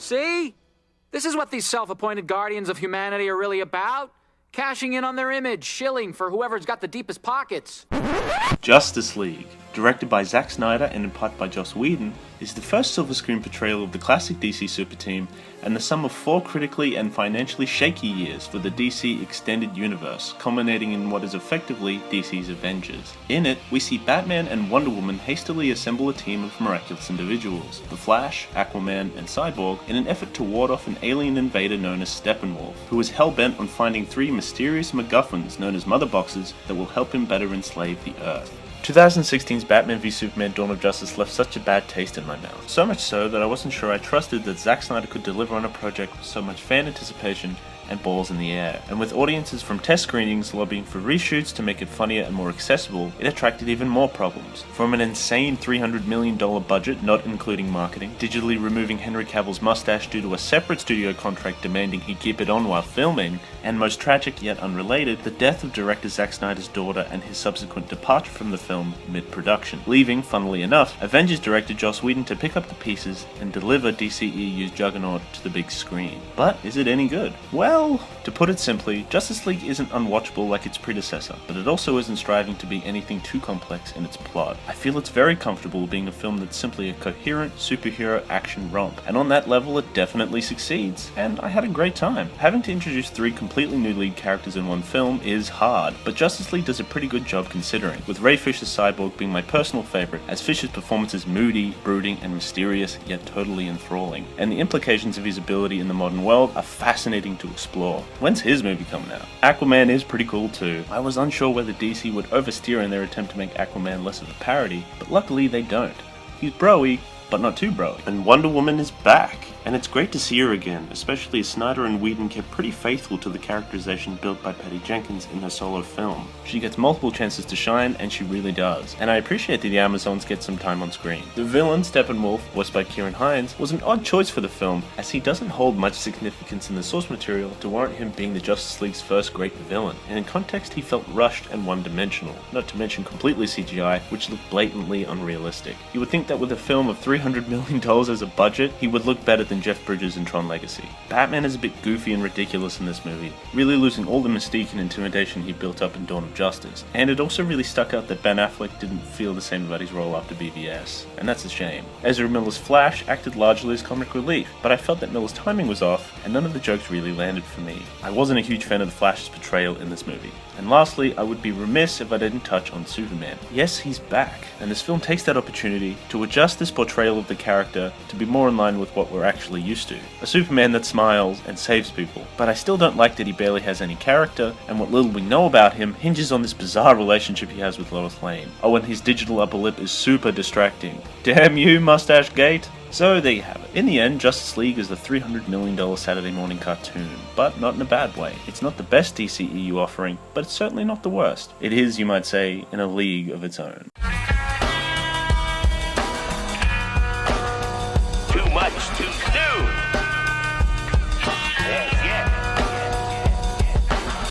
See? This is what these self-appointed guardians of humanity are really about. Cashing in on their image, shilling for whoever's got the deepest pockets. Justice League, directed by Zack Snyder and in part by Joss Whedon, is the first silver screen portrayal of the classic DC super team and the sum of 4 critically and financially shaky years for the DC Extended Universe, culminating in what is effectively DC's Avengers. In it, we see Batman and Wonder Woman hastily assemble a team of miraculous individuals, the Flash, Aquaman, and Cyborg, in an effort to ward off an alien invader known as Steppenwolf, who is hell-bent on finding 3 mysterious MacGuffins known as Mother Boxes that will help him better enslave the Earth. 2016's Batman v Superman Dawn of Justice left such a bad taste in my mouth. So much so that I wasn't sure I trusted that Zack Snyder could deliver on a project with so much fan anticipation and balls in the air. And with audiences from test screenings lobbying for reshoots to make it funnier and more accessible, it attracted even more problems. From an insane $300 million budget, not including marketing, digitally removing Henry Cavill's mustache due to a separate studio contract demanding he keep it on while filming, and most tragic yet unrelated, the death of director Zack Snyder's daughter and his subsequent departure from the film mid-production, leaving, funnily enough, Avengers director Joss Whedon to pick up the pieces and deliver DCEU's juggernaut to the big screen. But is it any good? Well, to put it simply, Justice League isn't unwatchable like its predecessor, but it also isn't striving to be anything too complex in its plot. I feel it's very comfortable being a film that's simply a coherent superhero action romp, and on that level it definitely succeeds, and I had a great time. Having to introduce 3 completely new lead characters in one film is hard, but Justice League does a pretty good job considering, with Ray Fisher's Cyborg being my personal favourite, as Fisher's performance is moody, brooding, and mysterious, yet totally enthralling, and the implications of his ability in the modern world are fascinating to explore. When's his movie coming out? Aquaman is pretty cool too. I was unsure whether DC would oversteer in their attempt to make Aquaman less of a parody, but luckily they don't. He's bro-y, but not too bro-y. And Wonder Woman is back, and it's great to see her again, especially as Snyder and Whedon kept pretty faithful to the characterization built by Patty Jenkins in her solo film. She gets multiple chances to shine, and she really does, and I appreciate that the Amazons get some time on screen. The villain, Steppenwolf, voiced by Kieran Hines, was an odd choice for the film, as he doesn't hold much significance in the source material to warrant him being the Justice League's first great villain, and in context he felt rushed and one-dimensional, not to mention completely CGI, which looked blatantly unrealistic. You would think that with a film of $300 million as a budget, he would look better than Jeff Bridges in Tron Legacy. Batman is a bit goofy and ridiculous in this movie, really losing all the mystique and intimidation he built up in Dawn of Justice, and it also really stuck out that Ben Affleck didn't feel the same about his role after BVS, and that's a shame. Ezra Miller's Flash acted largely as comic relief, but I felt that Miller's timing was off, and none of the jokes really landed for me. I wasn't a huge fan of the Flash's portrayal in this movie. And lastly, I would be remiss if I didn't touch on Superman. Yes, he's back, and this film takes that opportunity to adjust this portrayal of the character to be more in line with what we're actually used to. A Superman that smiles and saves people. But I still don't like that he barely has any character, and what little we know about him hinges on this bizarre relationship he has with Lois Lane. Oh, and his digital upper lip is super distracting. Damn you, Mustache Gate! So there you have it. In the end, Justice League is a $300 million Saturday morning cartoon, but not in a bad way. It's not the best DCEU offering, but it's certainly not the worst. It is, you might say, in a league of its own.